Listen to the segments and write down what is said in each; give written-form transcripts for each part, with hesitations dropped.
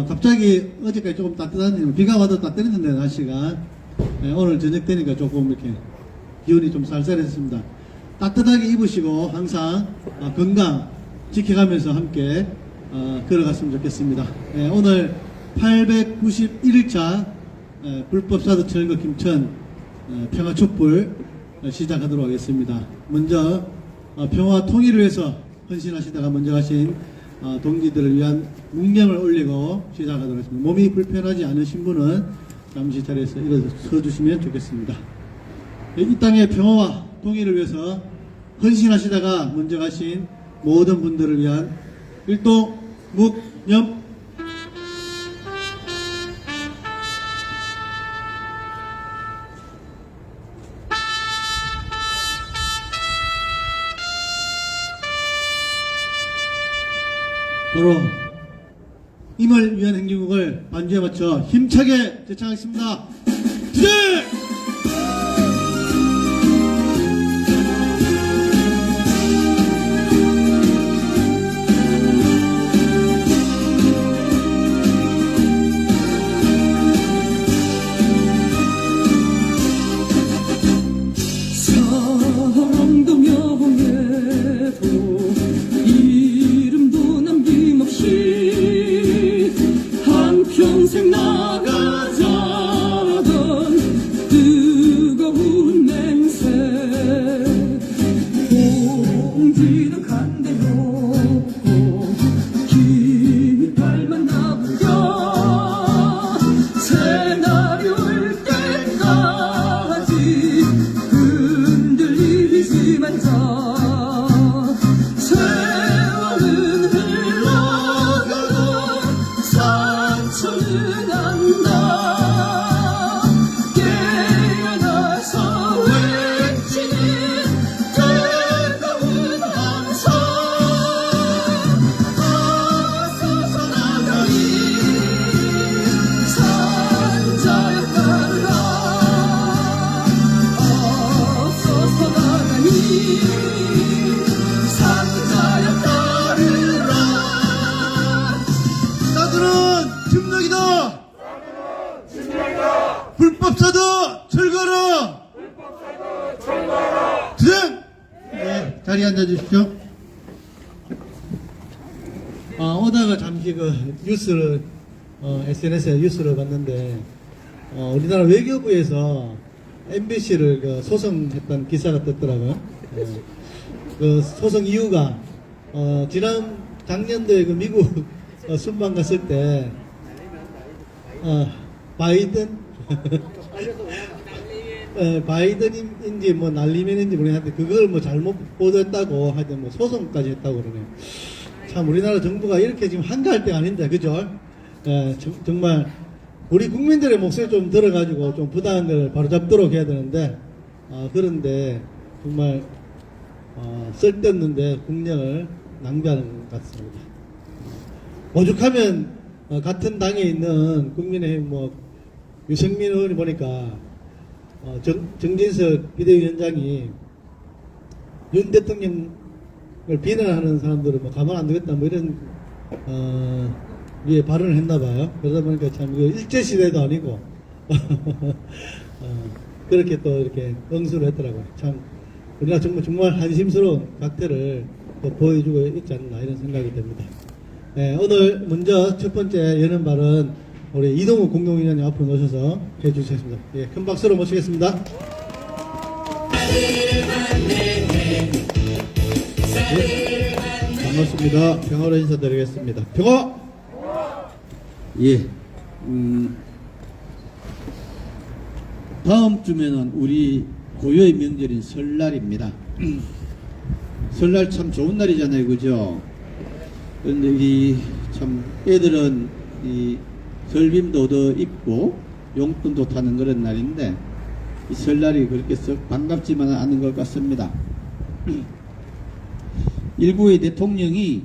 갑자기 어제까지 조금 따뜻한, 비가 와도 따뜻했는데, 날씨가. 오늘 저녁 되니까 조금 이렇게 기온이 좀 쌀쌀했습니다. 따뜻하게 입으시고, 항상 건강 지켜가면서 함께 걸어갔으면 좋겠습니다. 오늘 891일차 불법사드 철거 김천 평화촛불 시작하도록 하겠습니다. 먼저 평화 통일을 위해서 헌신하시다가 먼저 가신 동지들을 위한 묵념을 올리고 시작하도록 하겠습니다. 몸이 불편하지 않으신 분은 잠시 자리에서 일어서 주시면 좋겠습니다. 이 땅의 평화와 통일을 위해서 헌신하시다가 먼저 가신 모든 분들을 위한 일동 묵념. 도로 임을 위한 행진곡을 반주에 맞춰 힘차게 제창하겠습니다. 주제! 사랑도 명예도 이름도 남김없이 한평생 나가자던 뜨거운 맹세 공기는 간대놓고 깃발만 나부려 새날이 올 때까지 흔들리지만 자 세월은 흘러가고 상처는 안다 깨어나서 외치는 뜨거운 함성 어서서 나가리 산자여 따르라 어서서 나가니 산자여 따르라. 사드는 증명이다. 불법사드 철거라. 주장! 네, 자리에 앉아주십시오. 오다가 잠시 뉴스를, SNS에 뉴스를 봤는데, 우리나라 외교부에서 MBC를 소송했던 기사가 떴더라고요. 그 소송 이유가, 작년도에 미국 순방 갔을 때, 바이든, 바이든인지 날리면인지 모르겠는데 그걸 잘못 보도했다고 하여튼 소송까지 했다고 그러네요. 참 우리나라 정부가 이렇게 지금 한가할 때가 아닌데 그죠? 정말 우리 국민들의 목소리 좀 들어가지고 좀 부당한 걸 바로잡도록 해야 되는데 그런데 정말 쓸데없는데 국력을 낭비하는 것 같습니다. 오죽하면 같은 당에 있는 국민의힘 유승민 의원이 보니까 정진석 비대위원장이 윤 대통령을 비난하는 사람들은 가만 안 두겠다 이런 위에 발언을 했나 봐요. 그러다 보니까 참 일제시대도 아니고 그렇게 또 이렇게 응수를 했더라고요. 참 우리가 정말 한심스러운 각태를 또 보여주고 있지 않나 이런 생각이 듭니다. 네, 오늘 먼저 첫 번째 여는 발언 우리 이동욱 공동위원님 앞으로 오셔서 해주시겠습니다. 예, 큰 박수로 모시겠습니다. 네, 반갑습니다. 평화로 인사드리겠습니다. 평화! 예, 다음 주면은 우리 고유의 명절인 설날입니다. 설날 참 좋은 날이잖아요, 그죠? 그런데 이 참 애들은 이 설빔도 얻어 입고 용돈도 타는 그런 날인데 이 설날이 그렇게 썩 반갑지만은 않은 것 같습니다. 일부의 대통령이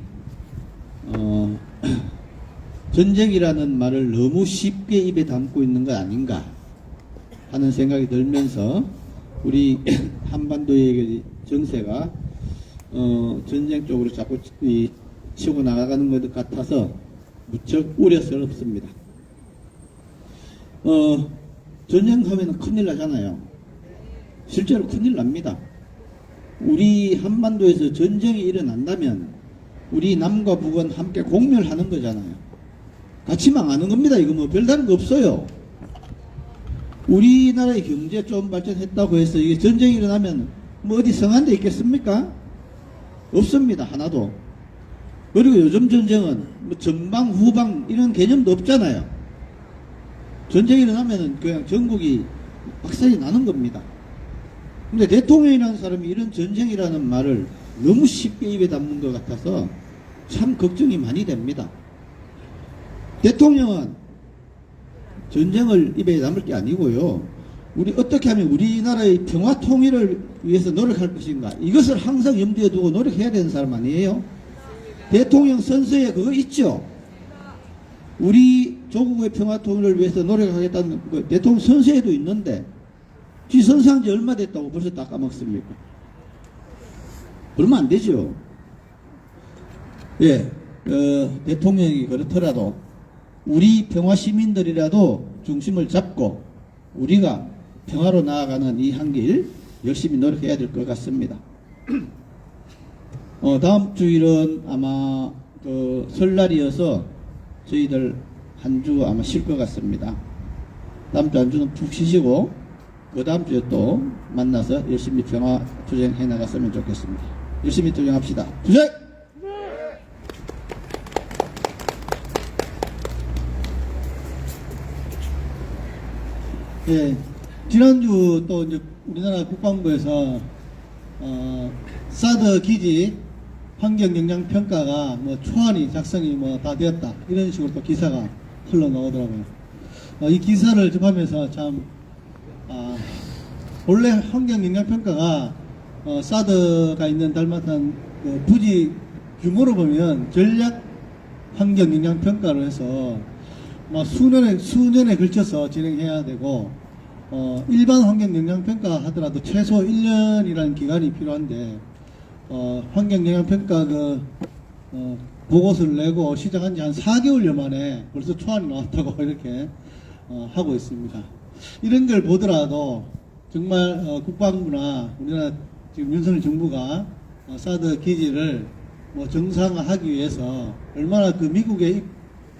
전쟁이라는 말을 너무 쉽게 입에 담고 있는 것 아닌가 하는 생각이 들면서 우리 한반도의 정세가 전쟁 쪽으로 자꾸 치고 나가는 것 같아서 무척 우려스럽습니다. 전쟁하면 큰일 나잖아요. 실제로 큰일 납니다. 우리 한반도에서 전쟁이 일어난다면 우리 남과 북은 함께 공멸하는 거잖아요. 같이 망하는 겁니다. 이거 뭐 별다른 거 없어요. 우리나라의 경제 좀 발전했다고 해서 이게 전쟁이 일어나면 뭐 어디 성한 데 있겠습니까? 없습니다. 하나도. 그리고 요즘 전쟁은 뭐 전방 후방 이런 개념도 없잖아요. 전쟁이 일어나면 그냥 전국이 박살이 나는 겁니다. 근데 대통령이라는 사람이 이런 전쟁이라는 말을 너무 쉽게 입에 담는 것 같아서 참 걱정이 많이 됩니다. 대통령은 전쟁을 입에 담을 게 아니고요. 우리 어떻게 하면 우리나라의 평화 통일을 위해서 노력할 것인가, 이것을 항상 염두에 두고 노력해야 되는 사람 아니에요? 대통령 선서에 그거 있죠? 우리 조국의 평화 통일을 위해서 노력하겠다는 거 대통령 선서에도 있는데 지 선서한 지 얼마 됐다고 벌써 다 까먹습니까? 그러면 안 되죠. 예, 대통령이 그렇더라도 우리 평화 시민들이라도 중심을 잡고 우리가 평화로 나아가는 이 한 길 열심히 노력해야 될 것 같습니다. 다음 주일은 아마 그 설날이어서 저희들 한 주 아마 쉴 것 같습니다. 다음 주 한 주는 푹 쉬시고 그 다음 주에 또 만나서 열심히 평화 투쟁해 나갔으면 좋겠습니다. 열심히 투쟁합시다. 투쟁! 예, 지난주 또 이제 우리나라 국방부에서 사드 기지 환경 영향 평가가 뭐 초안이 작성이 뭐 다 되었다 이런 식으로 또 기사가 흘러나오더라고요. 이 기사를 접하면서 참 원래 환경 영향 평가가 사드가 있는 달마탄 그 부지 규모로 보면 전략 환경 영향 평가를 해서 수년에 걸쳐서 진행해야 되고 일반 환경 영향 평가 하더라도 최소 1년이라는 기간이 필요한데 환경 영향 평가 보고서를 내고 시작한 지 한 4개월여 만에 벌써 초안이 나왔다고 이렇게 하고 있습니다. 이런 걸 보더라도 정말 국방부나 우리나라 지금 윤석열 정부가 사드 기지를 뭐 정상화하기 위해서 얼마나 그 미국의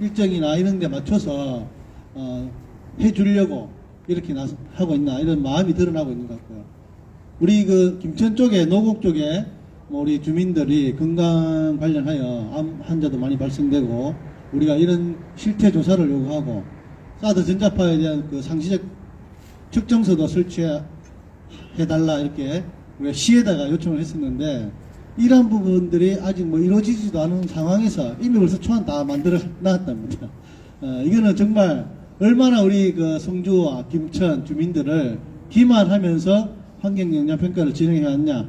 일정이나 이런 데 맞춰서 해주려고 이렇게 하고 있나 이런 마음이 드러나고 있는 것 같고요. 우리 그 김천 쪽에 노곡 쪽에 뭐 우리 주민들이 건강 관련하여 암 환자도 많이 발생되고 우리가 이런 실태 조사를 요구하고 사드 전자파에 대한 그 상시적 측정서도 설치해달라 이렇게 우리가 시에다가 요청을 했었는데 이러한 부분들이 아직 뭐 이루어지지도 않은 상황에서 이미 벌써 초안 다 만들어 놨답니다. 이거는 정말 얼마나 우리 그 성주와 김천 주민들을 기만하면서 환경영향평가를 진행해 왔냐,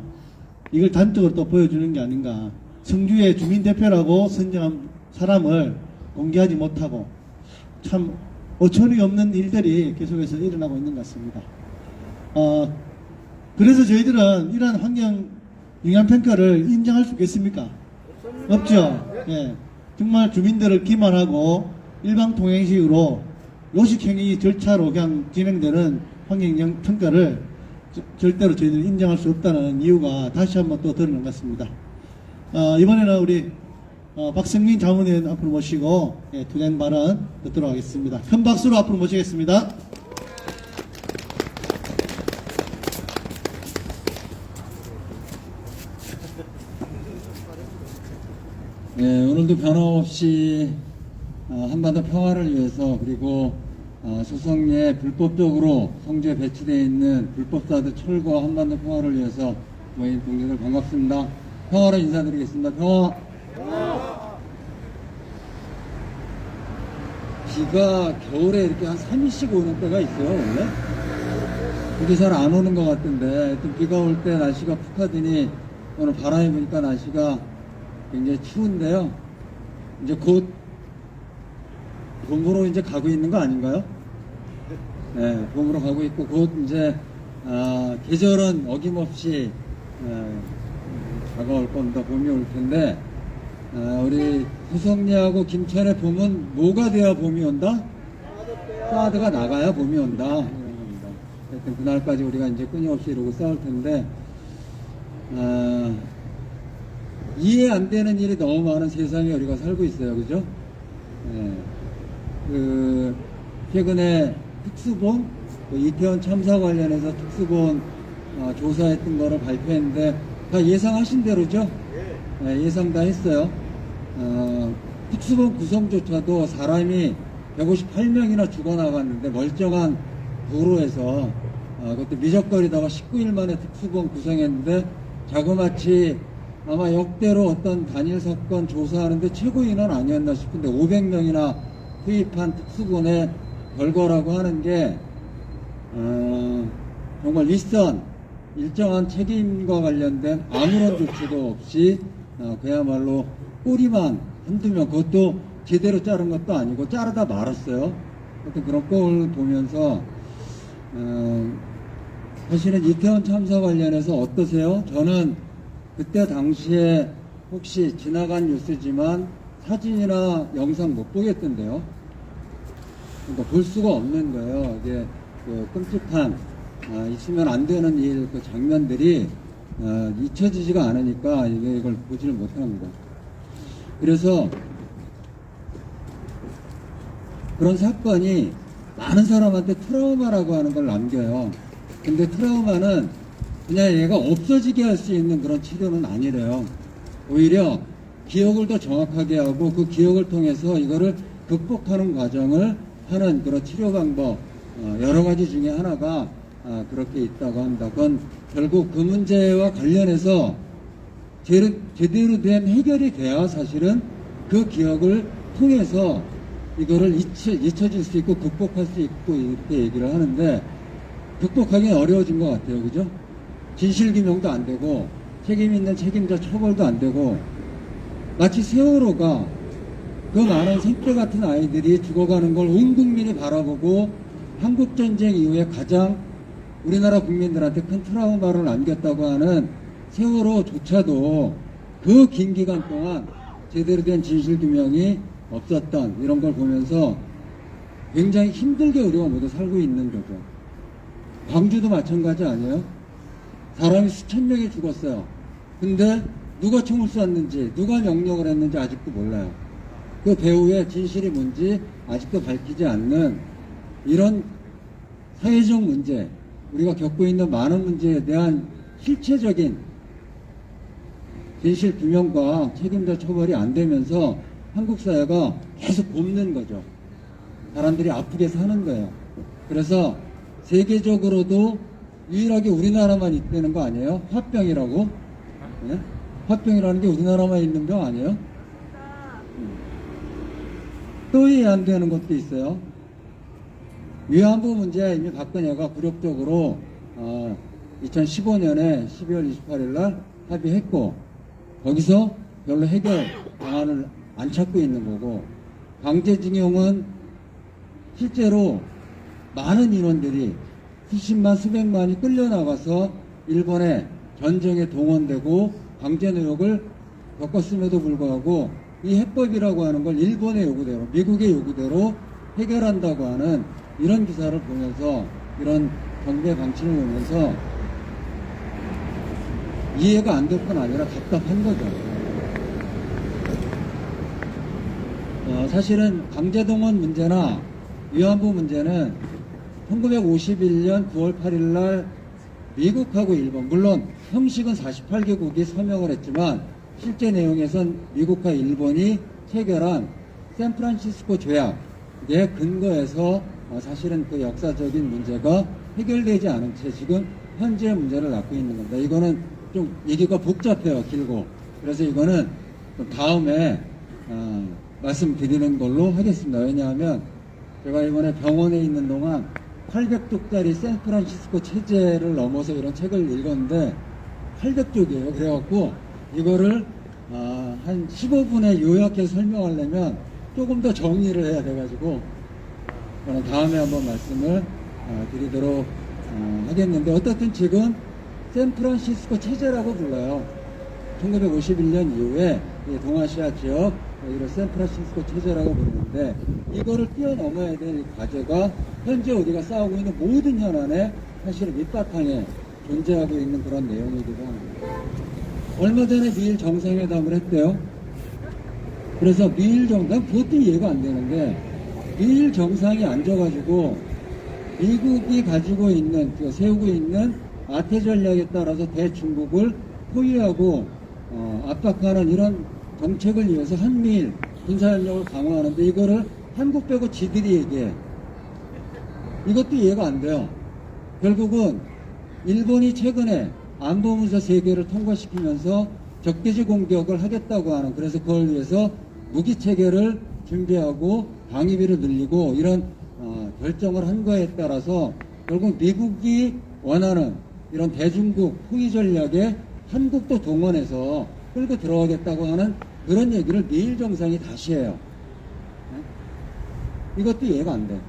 이걸 단적으로 또 보여주는 게 아닌가. 성주의 주민대표라고 선정한 사람을 공개하지 못하고 참 어처구니 없는 일들이 계속해서 일어나고 있는 것 같습니다. 그래서 저희들은 이러한 환경 영향평가를 인정할 수 있겠습니까? 없죠. 예. 정말 주민들을 기만하고 일방통행식으로 요식행위 절차로 그냥 진행되는 환경영향평가를 절대로 저희들이 인정할 수 없다는 이유가 다시 한번 또 드러난 것 같습니다. 이번에는 우리 박성민 자문위원 앞으로 모시고 투쟁 발언 듣도록 하겠습니다. 큰 박수로 앞으로 모시겠습니다. 네, 오늘도 변함없이 한반도 평화를 위해서 그리고 소성리에 불법적으로 성주에 배치되어 있는 불법사드 철거 한반도 평화를 위해서 모인 동료들 반갑습니다. 평화로 인사드리겠습니다. 평화! 비가 겨울에 이렇게 한 3일씩 오는 때가 있어요, 원래? 그게 잘 안 오는 것 같은데, 하여튼 비가 올 때 날씨가 푹 하더니 오늘 바람이 부니까 날씨가 굉장히 추운데요. 이제 곧 봄으로 이제 가고 있는 거 아닌가요? 네, 봄으로 가고 있고 곧 이제 계절은 어김없이 다가올 겁니다. 봄이 올 텐데 우리 후성리하고 김천의 봄은 뭐가 돼야 봄이 온다? 사드가 나가야 봄이 온다. 이런 겁니다. 하여튼 그날까지 우리가 이제 끊임없이 이러고 싸울 텐데, 이해 안 되는 일이 너무 많은 세상에 우리가 살고 있어요. 그죠? 최근에 특수본, 이태원 참사 관련해서 특수본 조사했던 거를 발표했는데, 다 예상하신 대로죠? 예상 다 했어요. 특수본 구성조차도 사람이 158명이나 죽어나갔는데 멀쩡한 도로에서 그것도 미적거리다가 19일 만에 특수본 구성했는데 자그마치 아마 역대로 어떤 단일 사건 조사하는데 최고 인원 아니었나 싶은데 500명이나 투입한 특수본의 결과라고 하는 게 정말 윗선 일정한 책임과 관련된 아무런 조치도 없이 그야말로 꼬리만 한두 명, 그것도 제대로 자른 것도 아니고 자르다 말았어요. 하여튼 그런 꼴을 보면서 사실은 이태원 참사 관련해서 어떠세요? 저는 그때 당시에 혹시 지나간 뉴스지만 사진이나 영상 못 보겠던데요. 그러니까 볼 수가 없는 거예요. 이게 그 끔찍한 있으면 안 되는 일 그 장면들이 잊혀지지가 않으니까 이걸 보지를 못합니다. 그래서 그런 사건이 많은 사람한테 트라우마라고 하는 걸 남겨요. 근데 트라우마는 그냥 얘가 없어지게 할 수 있는 그런 치료는 아니래요. 오히려 기억을 더 정확하게 하고 그 기억을 통해서 이거를 극복하는 과정을 하는 그런 치료 방법 여러 가지 중에 하나가 그렇게 있다고 합니다. 그건 결국 그 문제와 관련해서 제대로 된 해결이 돼야 사실은 그 기억을 통해서 이거를 잊혀질 수 있고 극복할 수 있고 이렇게 얘기를 하는데 극복하기는 어려워진 것 같아요. 그죠? 진실규명도 안 되고 책임 있는 책임자 처벌도 안 되고 마치 세월호가 그 많은 생태 같은 아이들이 죽어가는 걸 온 국민이 바라보고 한국전쟁 이후에 가장 우리나라 국민들한테 큰 트라우마를 남겼다고 하는 세월호조차도 그 긴 기간 동안 제대로 된 진실규명이 없었던 이런 걸 보면서 굉장히 힘들게 우리가 모두 살고 있는 거죠. 광주도 마찬가지 아니에요? 사람이 수천 명이 죽었어요. 근데 누가 총을 쐈는지 누가 명령을 했는지 아직도 몰라요. 그 배후의 진실이 뭔지 아직도 밝히지 않는 이런 사회적 문제, 우리가 겪고 있는 많은 문제에 대한 실체적인 진실 규명과 책임자 처벌이 안 되면서 한국 사회가 계속 곪는 거죠. 사람들이 아프게 사는 거예요. 그래서 세계적으로도 유일하게 우리나라만 있다는 거 아니에요? 화병이라고? 네? 화병이라는 게 우리나라만 있는 병 아니에요? 또 이해 안 되는 것도 있어요. 위안부 문제 이미 박근혜가 굴욕적으로 2015년에 12월 28일 날 합의했고 거기서 별로 해결 방안을 안 찾고 있는 거고 강제징용은 실제로 많은 인원들이 수십만 수백만이 끌려나가서 일본의 전쟁에 동원되고 강제노역을 겪었음에도 불구하고 이 해법이라고 하는 걸 일본의 요구대로 미국의 요구대로 해결한다고 하는 이런 기사를 보면서 이런 정부의 방침을 보면서 이해가 안 될 뿐 아니라 답답한 거죠. 사실은 강제동원 문제나 위안부 문제는 1951년 9월 8일 날 미국하고 일본, 물론 형식은 48개국이 서명을 했지만 실제 내용에선 미국과 일본이 체결한 샌프란시스코 조약에 근거해서 사실은 그 역사적인 문제가 해결되지 않은 채 지금 현재 문제를 낳고 있는 겁니다. 이거는 좀 얘기가 복잡해요, 길고. 그래서 이거는 좀 다음에 말씀드리는 걸로 하겠습니다. 왜냐하면 제가 이번에 병원에 있는 동안 800쪽짜리 샌프란시스코 체제를 넘어서 이런 책을 읽었는데 800쪽이에요. 그래갖고 이거를 한 15분에 요약해서 설명하려면 조금 더 정리를 해야 돼가지고 저는 다음에 한번 말씀을 드리도록 하겠는데 어떻든 지금 샌프란시스코 체제라고 불러요. 1951년 이후에 이 동아시아 지역 이런 샌프란시스코 체제라고 부르는데 이거를 뛰어넘어야 될 이 과제가 현재 우리가 싸우고 있는 모든 현안에 사실은 밑바탕에 존재하고 있는 그런 내용이기도 합니다. 얼마 전에 미일 정상회담을 했대요. 그래서 미일 정상, 그것도 이해가 안 되는데 미일 정상이 앉아가지고 미국이 가지고 있는, 세우고 있는 아태 전략에 따라서 대중국을 포위하고 압박하는 이런 정책을 위해서 한미일 군사협력을 강화하는데 이거를 한국 빼고 지들이 얘기해. 이것도 이해가 안 돼요. 결국은 일본이 최근에 안보문서 3개를 통과시키면서 적대지 공격을 하겠다고 하는, 그래서 그걸 위해서 무기 체계를 준비하고 방위비를 늘리고 이런 결정을 한 거에 따라서 결국 미국이 원하는 이런 대중국 포위 전략에 한국도 동원해서 끌고 들어가겠다고 하는 그런 얘기를 미일 정상이 다시 해요. 이것도 이해가 안 돼.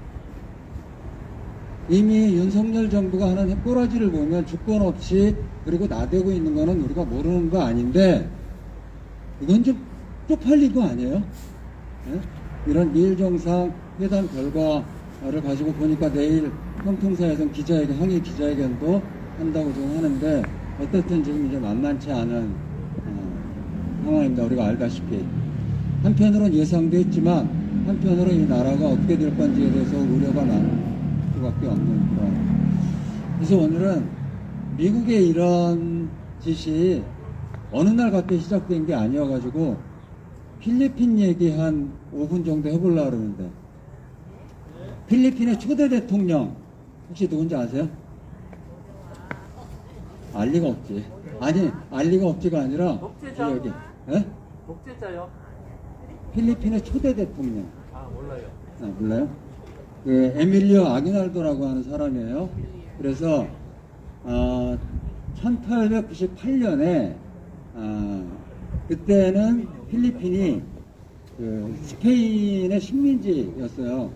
이미 윤석열 정부가 하는 꼬라지를 보면 주권 없이 그리고 나대고 있는 거는 우리가 모르는 거 아닌데 이건 좀 쪽팔린 거 아니에요? 네? 이런 미일 정상 회담 결과를 가지고 보니까 내일 통통사에서 기자회견, 항의 기자회견도 한다고 지금 하는데 어쨌든 지금 이제 만만치 않은 상황입니다. 우리가 알다시피 한편으로는 예상도 했지만 한편으로 이 나라가 어떻게 될 건지에 대해서 우려가 많은 수밖에 없는 그런. 그래서 오늘은 미국의 이런 짓이 어느 날 갑자기 시작된 게 아니어가지고 필리핀 얘기 한 5분 정도 해보려고 그러는데 필리핀의 초대 대통령 혹시 누군지 아세요? 알 리가 없지. 아니, 알 리가 없지가 아니라 독재자? 여기. 예? 독재자요? 필리핀의 초대 대통령. 아 몰라요. 아, 몰라요? 그 에밀리오 아기날도라고 하는 사람이에요. 그래서 1898년에 그때는 필리핀이 그 스페인의 식민지였어요.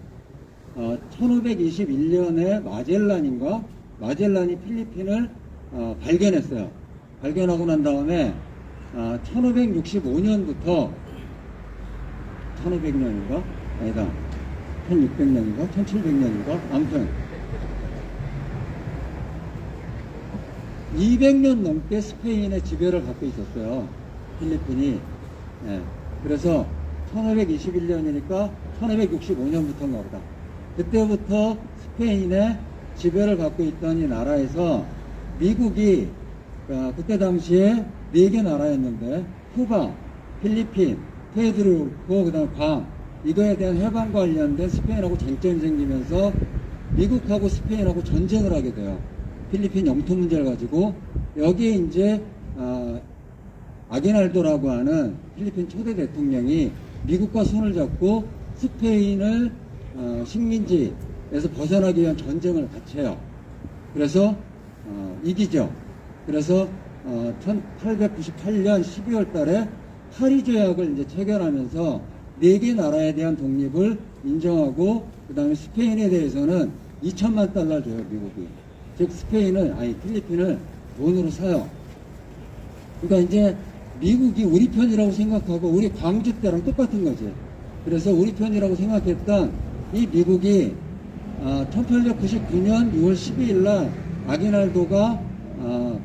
1521년에 마젤란이 필리핀을 발견했어요. 발견하고 난 다음에 1565년부터 1500년인가? 아니다. 1600년인가? 1700년인가? 아무튼 200년 넘게 스페인의 지배를 갖고 있었어요. 필리핀이. 예. 그래서 1521년이니까 1565년부터인가 보다. 그때부터 스페인의 지배를 갖고 있던 이 나라에서 미국이 그때 당시에 4개 나라였는데 쿠바, 필리핀, 페드루코, 그 다음에 괌, 이거에 대한 해방 관련된 스페인하고 쟁점이 생기면서 미국하고 스페인하고 전쟁을 하게 돼요. 필리핀 영토 문제를 가지고 여기에 이제 아기날도라고 하는 필리핀 초대 대통령이 미국과 손을 잡고 스페인을 식민지에서 벗어나기 위한 전쟁을 같이 해요. 그래서 이기죠. 그래서 1898년 12월 달에 파리 조약을 이제 체결하면서 4개 나라에 대한 독립을 인정하고 그 다음에 스페인에 대해서는 2천만 달러 줘요, 미국이. 즉 필리핀을 돈으로 사요. 그러니까 이제 미국이 우리 편이라고 생각하고 우리 광주 때랑 똑같은 거지. 그래서 우리 편이라고 생각했던 이 미국이 1899년 6월 12일 날 아기날도가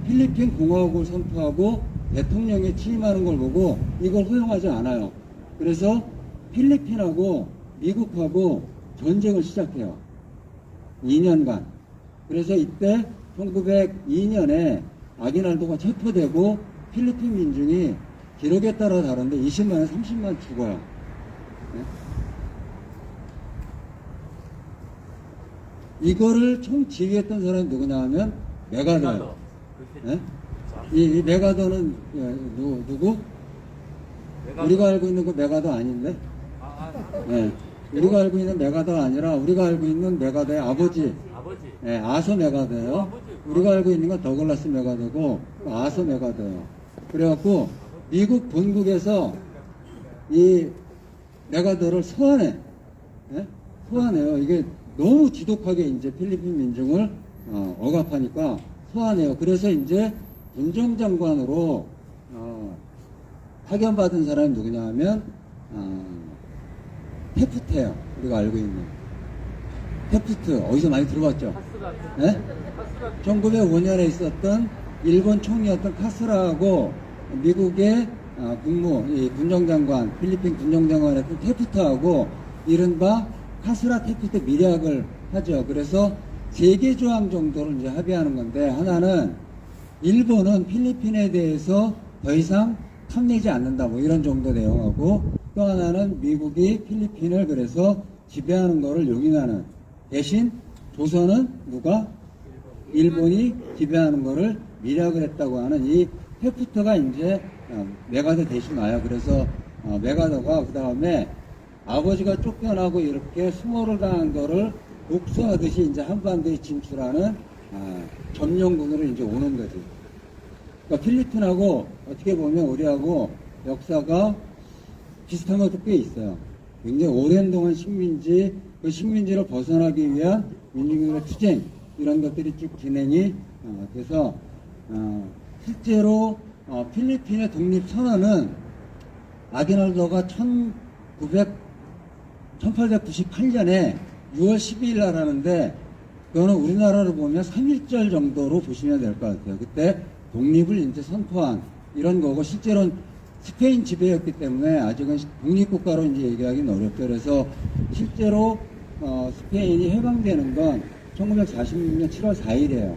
필리핀 공화국을 선포하고 대통령에 취임하는 걸 보고 이걸 허용하지 않아요. 그래서 필리핀하고 미국하고 전쟁을 시작해요. 2년간. 그래서 이때 1902년에 아기날도가 체포되고 필리핀 민중이 기록에 따라 다른데 20만에 30만 죽어요. 네? 이거를 총 지휘했던 사람이 누구냐 하면 메가더예요. 네? 이 메가더는 누구? 우리가 알고 있는 그 메가더 아닌데? 네. 우리가 알고 있는 메가더가 아니라 우리가 알고 있는 메가더의 아버지. 네, 아서 메가더예요. 우리가 알고 있는 건 더글라스 메가더고 아서 메가더예요. 그래갖고 미국 본국에서 이 메가더를 소환해. 네? 소환해요. 이게 너무 지독하게 이제 필리핀 민중을 억압하니까 소환해요. 그래서 이제 군정장관으로 파견받은 사람이 누구냐 하면 테프트예요. 우리가 알고 있는 테프트 어디서 많이 들어봤죠? 네? 1905년에 있었던 일본 총리였던 카스라하고 미국의 군정장관, 필리핀 군정장관이었던 테프트하고 이른바 카스라 테프트 밀약을 하죠. 그래서 3개 조항 정도를 이제 합의하는 건데, 하나는 일본은 필리핀에 대해서 더 이상 탐내지 않는다, 뭐 이런 정도 내용하고, 또 하나는 미국이 필리핀을 그래서 지배하는 거를 용인하는, 대신 조선은 누가? 일본이 지배하는 거를 밀약을 했다고 하는 이 테프트가 이제 메가더 대신 와요. 그래서 메가더가 그 다음에 아버지가 쫓겨나고 이렇게 수모를 당한 거를 복수하듯이 이제 한반도에 진출하는 점령군으로 이제 오는 거지. 그러니까 필리핀하고 어떻게 보면 우리하고 역사가 비슷한 것도 꽤 있어요. 굉장히 오랜 동안 식민지, 그 식민지를 벗어나기 위한 민중의 투쟁, 이런 것들이 쭉 진행이 돼서 실제로 필리핀의 독립선언은 아기날도가 1898년에 6월 12일 날 하는데, 그거는 우리나라로 보면 3.1절 정도로 보시면 될 것 같아요. 그때 독립을 이제 선포한 이런 거고, 실제로는 스페인 지배였기 때문에 아직은 독립국가로 이제 얘기하기는 어렵죠. 그래서 실제로 스페인이 해방되는 건 1946년 7월 4일이에요.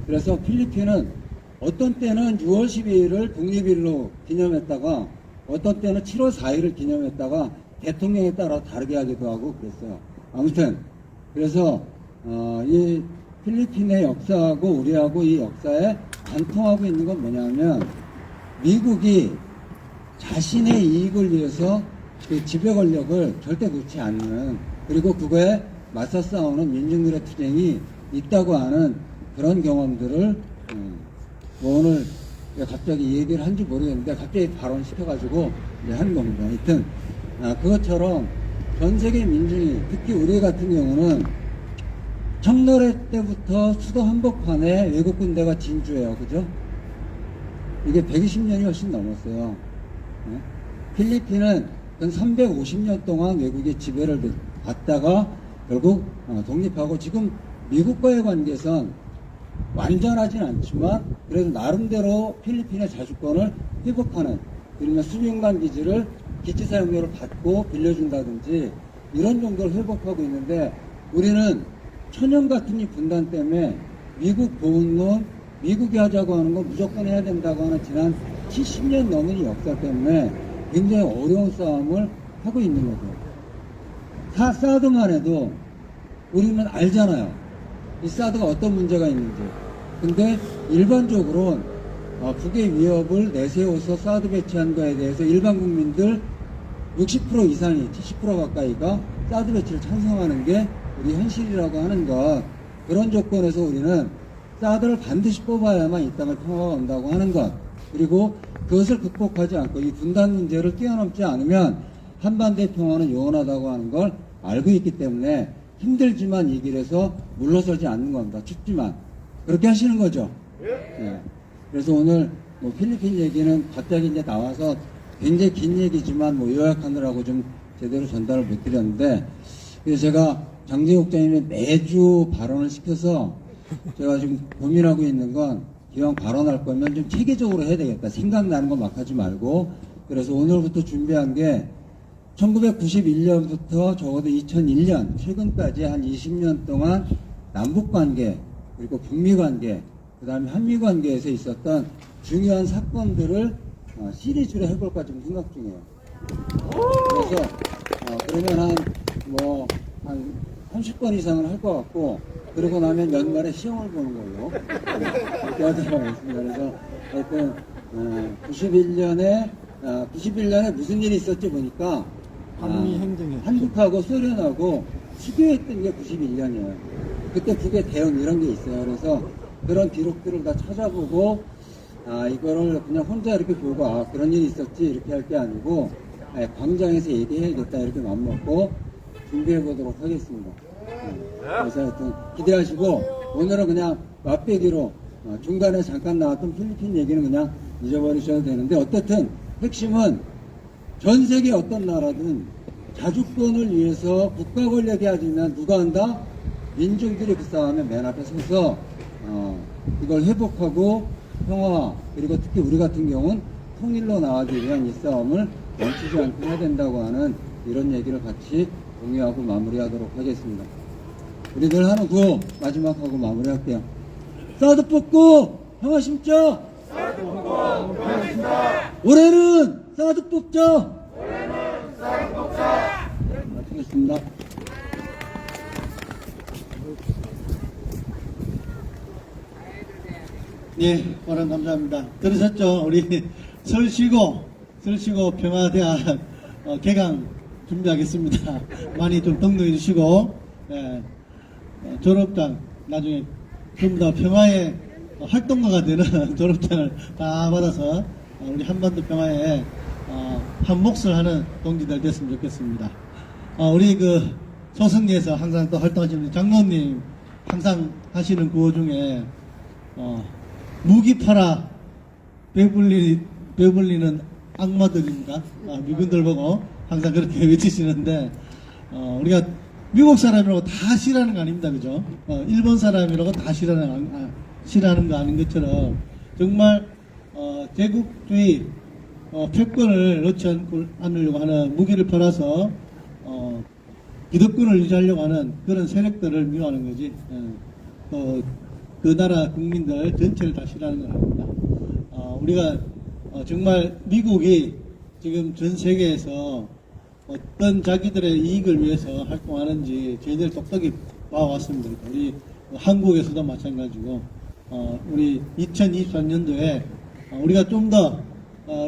그래서 필리핀은 어떤 때는 6월 12일을 독립일로 기념했다가 어떤 때는 7월 4일을 기념했다가 대통령에 따라 다르게 하기도 하고 그랬어요. 아무튼 그래서 이 필리핀의 역사하고 우리하고 이 역사에 관통하고 있는 건 뭐냐면, 미국이 자신의 이익을 위해서 그 지배 권력을 절대 놓지 않는, 그리고 그거에 맞서 싸우는 민중들의 투쟁이 있다고 하는 그런 경험들을 뭐 오늘 갑자기 이 얘기를 한지 모르겠는데 갑자기 발언시켜가지고 이제 한 겁니다. 하여튼 그것처럼 전 세계 민중이, 특히 우리 같은 경우는 청나라 때부터 수도 한복판에 외국 군대가 진주해요. 그죠? 이게 120년이 훨씬 넘었어요. 네? 필리핀은 한 350년 동안 외국의 지배를 받다가 결국 독립하고, 지금 미국과의 관계선 완전하진 않지만 그래도 나름대로 필리핀의 자주권을 회복하는, 그러면 수비용관 기지를 기지 사용료를 받고 빌려준다든지 이런 정도를 회복하고 있는데, 우리는 천연 같은 이 분단 때문에 미국 보훈론, 미국이 하자고 하는 건 무조건 해야 된다고 하는 지난 70년 넘은 이 역사 때문에 굉장히 어려운 싸움을 하고 있는 거죠. 사드만 해도 우리는 알잖아요. 이 사드가 어떤 문제가 있는지. 근데 일반적으로 북의 위협을 내세워서 사드 배치한 거에 대해서 일반 국민들 60% 이상이, 70% 가까이가 사드 배치를 찬성하는 게 우리 현실이라고 하는 것. 그런 조건에서 우리는 사드를 반드시 뽑아야만 이 땅을 평화가 온다고 하는 것. 그리고 그것을 극복하지 않고 이 분단 문제를 뛰어넘지 않으면 한반도의 평화는 영원하다고 하는 걸 알고 있기 때문에 힘들지만 이 길에서 물러서지 않는 겁니다. 춥지만. 그렇게 하시는 거죠. 네. 그래서 오늘 뭐 필리핀 얘기는 갑자기 이제 나와서 굉장히 긴 얘기지만 뭐 요약하느라고 좀 제대로 전달을 못 드렸는데, 그래서 제가 장재국장님이 매주 발언을 시켜서 제가 지금 고민하고 있는 건, 기왕 발언할 거면 좀 체계적으로 해야 되겠다. 생각나는 거 막 하지 말고. 그래서 오늘부터 준비한 게 1991년부터 적어도 2001년 최근까지 한 20년 동안 남북관계, 그리고 북미관계, 그 다음에 한미관계에서 있었던 중요한 사건들을 시리즈로 해볼까 좀 생각 중이에요. 그래서 그러면 한 30번 이상은 할 것 같고, 그러고 나면 연말에 시험을 보는 걸로 그렇게 하도록 하겠습니다. 그래서 하여튼 91년에 무슨 일이 있었지 보니까 한국하고 소련하고 수교했던 게 91년이에요. 그때 북의 대응 이런 게 있어요. 그래서 그런 기록들을 다 찾아보고 이거를 그냥 혼자 이렇게 보고 그런 일이 있었지 이렇게 할 게 아니고 광장에서 얘기해야겠다 이렇게 맘먹고 준비해 보도록 하겠습니다. 그래서 하여튼 기대하시고, 오늘은 그냥 맛배기로 중간에 잠깐 나왔던 필리핀 얘기는 그냥 잊어버리셔도 되는데, 어쨌든 핵심은 전 세계 어떤 나라든 자주권을 위해서 국가 권력이 하지만 누가 한다? 민중들이 그 싸움에 맨 앞에 서서 이걸 회복하고 평화, 그리고 특히 우리 같은 경우는 통일로 나가기 위한 이 싸움을 멈추지 않고 해야 된다고 하는 이런 얘기를 같이 공유하고 마무리하도록 하겠습니다. 우리 늘 하는 구호 마지막 하고 마무리할게요. 사드 뽑고 평화 심자. 올해는 사드 뽑자. 마치겠습니다. 예, 오늘 감사합니다. 들으셨죠? 우리 설 쉬고 평화대학 개강 준비하겠습니다. 많이 좀 등록해 주시고, 예, 졸업장 나중에 좀 더 평화의 활동가가 되는 졸업장을 다 받아서 우리 한반도 평화에 한 몫을 하는 동지들 됐으면 좋겠습니다. 우리 그 소승리에서 항상 또 활동하시는 장로님 항상 하시는 구호 중에 무기 팔아 배불리는 악마들입니다. 미군들 보고 항상 그렇게 외치시는데 우리가 미국 사람이라고 다 싫어하는 거 아닙니다, 그죠? 일본 사람이라고 다 싫어하는 거 아닌 것처럼 정말 제국주의 패권을 놓지 않으려고 하는 무기를 팔아서 기득권을 유지하려고 하는 그런 세력들을 미워하는 거지. 또 그 나라 국민들 전체를 다 싫어하는 건 아닙니다. 우리가 정말 미국이 지금 전 세계에서 어떤 자기들의 이익을 위해서 활동하는지 저희들 똑똑히 봐왔습니다. 우리 한국에서도 마찬가지고 우리 2023년도에 우리가 좀 더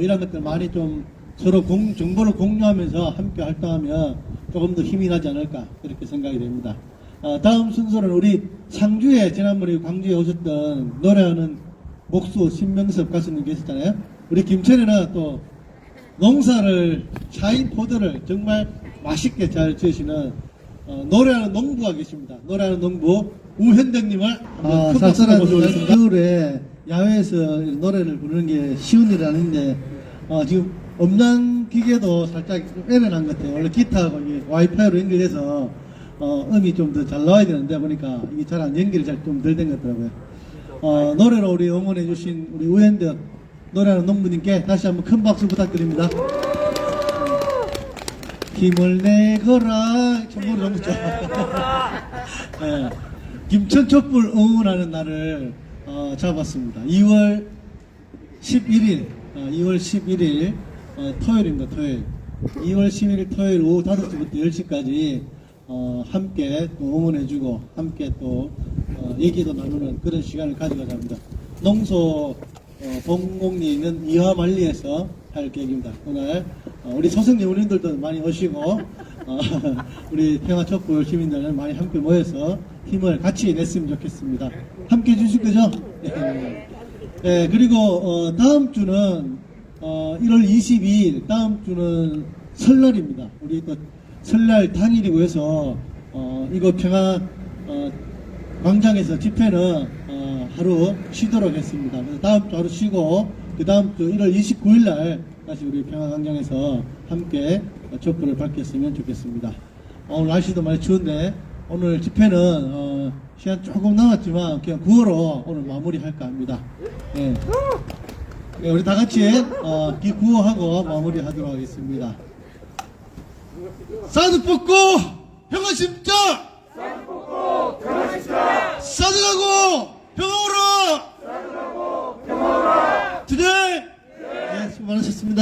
이런 것들 많이 좀 서로 정보를 공유하면서 함께 활동하면 조금 더 힘이 나지 않을까 그렇게 생각이 됩니다. 다음 순서는 우리 상주에 지난번에 광주에 오셨던 노래하는 목수 신명섭 가수님 계셨잖아요. 우리 김천에는 또 농사를 샤인 포도를 정말 맛있게 잘 지으시는 노래하는 농부가 계십니다. 노래하는 농부 우현덕님을 큰 박수로 모셔보겠습니다. 겨울에 야외에서 노래를 부르는 게 쉬운 일이 아닌데 지금 음량 기계도 살짝 에러난 것 같아요. 원래 기타하고 와이파이로 연결해서 음이 좀 더 잘 나와야 되는데 보니까 이게 잘 안 연결이 잘 좀 덜 된 것 같더라고요. 노래로 우리 응원해 주신 우리 우현덕 노래하는 농부님께 다시 한번 큰 박수 부탁드립니다. 힘을 내거라. 참 노래 너무 좋아. 네. 김천 촛불 응원하는 날을 잡았습니다. 2월 11일 토요일입니다. 토요일. 2월 11일 토요일 오후 5시부터 10시까지 함께 또 응원해주고 함께 또 얘기도 나누는 그런 시간을 가져가자 합니다. 농소 봉공리에 있는 이화만리에서 할 계획입니다. 오늘 우리 소승리 우리들도 많이 오시고 우리 평화촛불 시민들은 많이 함께 모여서 힘을 같이 냈으면 좋겠습니다. 함께 해주실 거죠? 네, 그리고 다음 주는 1월 22일 다음 주는 설날입니다. 우리 또 설날 당일이고 해서 이거 평화 광장에서 집회는 하루 쉬도록 했습니다. 그래서 다음 주 하루 쉬고 그 다음 주 1월 29일 날 다시 우리 평화광장에서 함께 촛불을 밝혔으면 좋겠습니다. 오늘 날씨도 많이 추운데 오늘 집회는 시간 조금 남았지만 그냥 구호로 오늘 마무리할까 합니다. 네. 네, 우리 다 같이 구호하고 마무리하도록 하겠습니다. 사드 뽑고 평화 심자! 사드 뽑고 평화 심자! 사드 가고 평화 오라! 사드 가고 평화 오라! 투데이! 네, 수고 많으셨습니다.